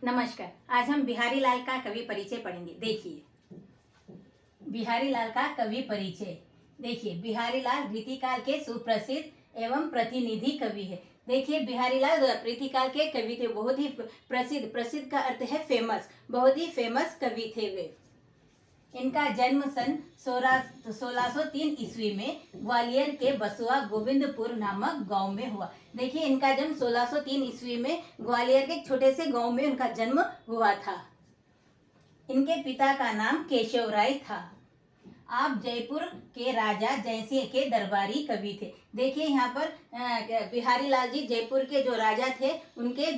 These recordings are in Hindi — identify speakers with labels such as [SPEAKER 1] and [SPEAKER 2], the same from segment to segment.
[SPEAKER 1] नमस्कार। आज हम बिहारी लाल का कवि परिचय पढ़ेंगे। देखिए, बिहारी लाल का कवि परिचय। देखिए, बिहारी लाल रीतिकाल के सुप्रसिद्ध एवं प्रतिनिधि कवि है। देखिए, बिहारी लाल रीतिकाल के कवि थे, बहुत ही प्रसिद्ध। प्रसिद्ध का अर्थ है फेमस, बहुत ही फेमस कवि थे वे। इनका जन्म सन 1603 ईस्वी में ग्वालियर के बसुआ गोविंदपुर नामक गांव में हुआ। देखिए, इनका जन्म 1603 ईस्वी में ग्वालियर के एक छोटे से गांव में उनका जन्म हुआ था। इनके पिता का नाम केशव राय था। आप जयपुर के राजा जयसिंह के दरबारी कवि थे। देखिए, यहाँ पर बिहारी लाल जी जयपुर के जो राजा थे उनके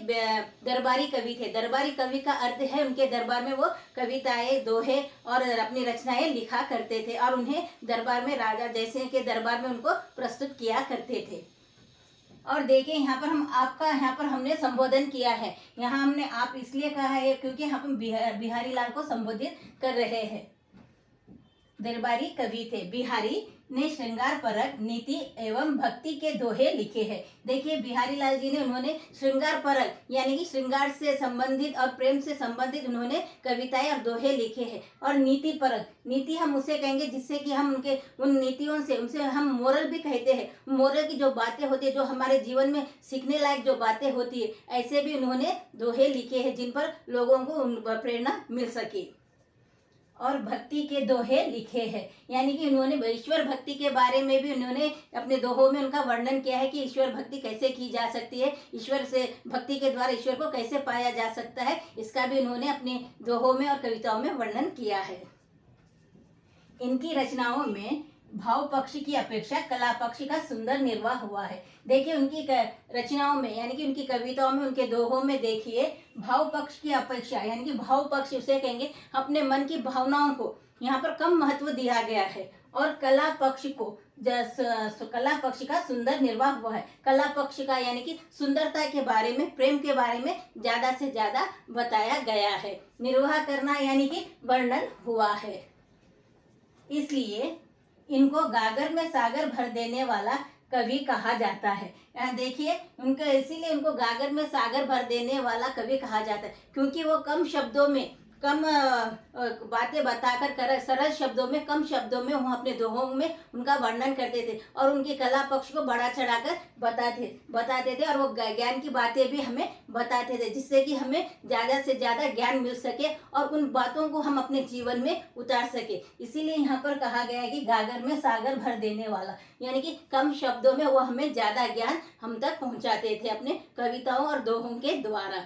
[SPEAKER 1] दरबारी कवि थे। दरबारी कवि का अर्थ है उनके दरबार में वो कविताएं, दोहे और अपनी रचनाएं लिखा करते थे और उन्हें दरबार में राजा जयसिंह के दरबार में उनको प्रस्तुत किया करते थे। और देखिए, यहाँ पर यहाँ पर हमने संबोधन किया है। यहाँ हमने आप इसलिए कहा है क्योंकि हम बिहारी लाल को संबोधित कर रहे हैं। दरबारी कवि थे। बिहारी ने श्रृंगार परक, नीति एवं भक्ति के दोहे लिखे हैं। देखिए, बिहारी लाल जी ने उन्होंने श्रृंगार परक यानी कि श्रृंगार से संबंधित और प्रेम से संबंधित उन्होंने कविताएं और दोहे लिखे हैं। और नीति परक, नीति हम उसे कहेंगे जिससे कि हम उनके उन नीतियों से उनसे हम मोरल भी कहते हैं। मोरल की जो बातें होती है, जो हमारे जीवन में सीखने लायक जो बातें होती है, ऐसे भी उन्होंने दोहे लिखे हैं जिन पर लोगों को प्रेरणा मिल सके। और भक्ति के दोहे लिखे हैं, यानी कि उन्होंने ईश्वर भक्ति के बारे में भी उन्होंने अपने दोहों में उनका वर्णन किया है कि ईश्वर भक्ति कैसे की जा सकती है, ईश्वर से भक्ति के द्वारा ईश्वर को कैसे पाया जा सकता है, इसका भी उन्होंने अपने दोहों में और कविताओं में वर्णन किया है। इनकी रचनाओं में भाव पक्ष की अपेक्षा कला पक्ष का सुंदर निर्वाह हुआ है। देखिए, उनकी रचनाओं में यानी कि उनकी कविताओं में, उनके दोहों में देखिए, भाव पक्ष की अपेक्षा यानी कि भाव पक्ष उसे कहेंगे अपने मन की भावनाओं को यहाँ पर कम महत्व दिया गया है। और कला पक्ष को कला पक्ष का सुंदर निर्वाह हुआ है। कला पक्ष का यानी कि सुंदरता के बारे में, प्रेम के बारे में ज्यादा से ज्यादा बताया गया है। निर्वाह करना यानी कि वर्णन हुआ है। इसलिए इनको गागर में सागर भर देने वाला कवि कहा जाता है। यहाँ देखिए, उनका इसीलिए उनको गागर में सागर भर देने वाला कवि कहा जाता है क्योंकि वो कम शब्दों में, कम बातें बताकर, सरल शब्दों में, कम शब्दों में वो अपने दोहों में उनका वर्णन करते थे और उनकी कला पक्ष को बढ़ा चढ़ाकर बताते थे और वो ज्ञान की बातें भी हमें बताते थे जिससे कि हमें ज़्यादा से ज़्यादा ज्ञान मिल सके और उन बातों को हम अपने जीवन में उतार सके। इसीलिए यहाँ पर कहा गया है कि गागर में सागर भर देने वाला, यानी कि कम शब्दों में वो हमें ज़्यादा ज्ञान हम तक पहुँचाते थे अपने कविताओं और दोहों के द्वारा।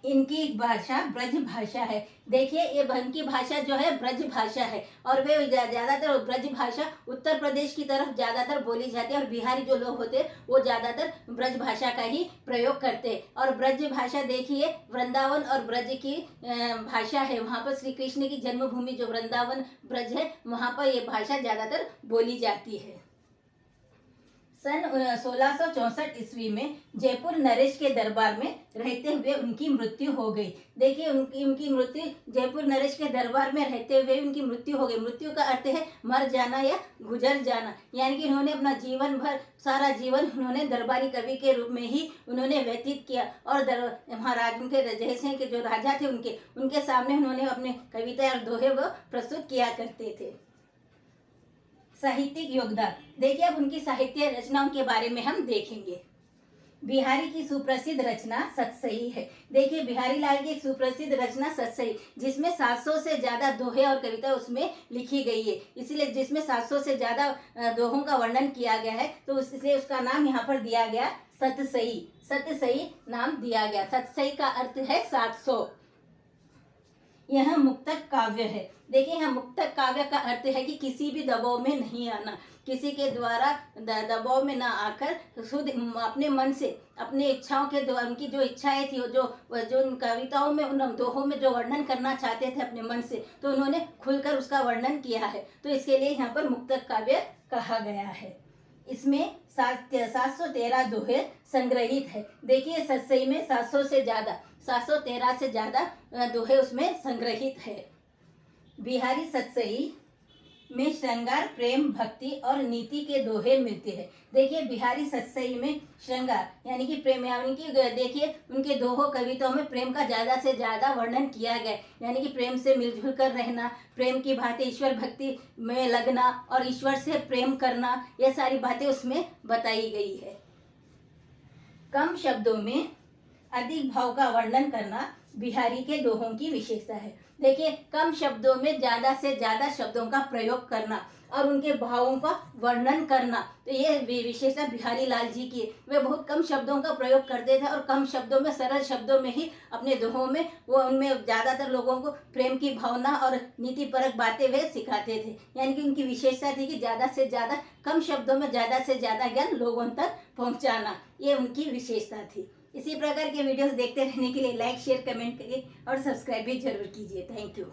[SPEAKER 1] इनकी भाषा ब्रज भाषा है। देखिए, ये इनकी भाषा जो है ब्रज भाषा है और वे ज़्यादातर ब्रज भाषा उत्तर प्रदेश की तरफ ज़्यादातर बोली जाती है और बिहारी जो लोग होते हैं वो ज़्यादातर ब्रज भाषा का ही प्रयोग करते हैं। और ब्रज भाषा देखिए, वृंदावन और ब्रज की भाषा है। वहाँ पर श्री कृष्ण की जन्मभूमि जो वृंदावन ब्रज है, वहाँ पर ये भाषा ज़्यादातर बोली जाती है। सन 1664 ईस्वी में जयपुर नरेश के दरबार में रहते हुए उनकी मृत्यु हो गई। देखिए, उनकी मृत्यु जयपुर नरेश के दरबार में रहते हुए उनकी मृत्यु हो गई। मृत्यु का अर्थ है मर जाना या गुजर जाना, यानी कि उन्होंने अपना जीवन भर, सारा जीवन उन्होंने दरबारी कवि के रूप में ही उन्होंने व्यतीत किया और महाराज उनके जयसिंह के जो राजा थे उनके सामने उन्होंने अपने कविता और दोहे वो प्रस्तुत किया करते थे। साहित्यिक योगदान। देखिए, अब उनकी साहित्य रचनाओं के बारे में हम देखेंगे। बिहारी की सुप्रसिद्ध रचना सतसई है। देखिए, बिहारी लाल की सुप्रसिद्ध रचना सतसई, जिसमें 700 से ज्यादा दोहे और कविता उसमें लिखी गई है। इसलिए जिसमें 700 से ज्यादा दोहों का वर्णन किया गया है तो इसलिए उसका नाम यहाँ पर दिया गया सतसई। सतसई नाम दिया गया। सतसई का अर्थ है 700। यह मुक्तक काव्य है। देखिए, यहाँ मुक्तक काव्य का अर्थ है कि किसी भी दबाव में नहीं आना, किसी के द्वारा दबाव में ना आकर खुद अपने मन से, अपनी इच्छाओं के द्वारा, उनकी जो इच्छाएं थी जो उन कविताओं में, उन दोहों में जो वर्णन करना चाहते थे अपने मन से, तो उन्होंने खुलकर उसका वर्णन किया है। तो इसके लिए यहाँ पर मुक्तक काव्य कहा गया है। इसमें 713 दोहे संग्रहित है। देखिए, सतसई में 713 से ज्यादा दोहे उसमें संग्रहित है। बिहारी सतसई में श्रृंगार, प्रेम, भक्ति और नीति के दोहे मिलते हैं। देखिए बिहारी सतसई में श्रृंगार यानी कि प्रेम यानी कि देखिए उनके दोहों कविताओं में प्रेम का ज्यादा से ज्यादा वर्णन किया गया है, यानी कि प्रेम से मिलजुल कर रहना, प्रेम की बातें, ईश्वर भक्ति में लगना और ईश्वर से प्रेम करना, ये सारी बातें उसमें बताई गई है। कम शब्दों में अधिक भाव का वर्णन करना बिहारी के दोहों की विशेषता है। देखिए कम शब्दों में ज्यादा से ज्यादा शब्दों का प्रयोग करना और उनके भावों का वर्णन करना, तो ये विशेषता बिहारी लाल जी की। वे बहुत कम शब्दों का प्रयोग करते थे और कम शब्दों में, सरल शब्दों में ही अपने दोहों में वो उनमें ज्यादातर लोगों को प्रेम की भावना और नीतिपरक बातें वे सिखाते थे। यानी कि उनकी विशेषता थी कि ज्यादा से ज्यादा कम शब्दों में ज्यादा से ज्यादा ज्ञान लोगों तक पहुंचाना, ये उनकी विशेषता थी। इसी प्रकार के वीडियोस देखते रहने के लिए लाइक, शेयर, कमेंट करिए और सब्सक्राइब भी जरूर कीजिए। Thank you.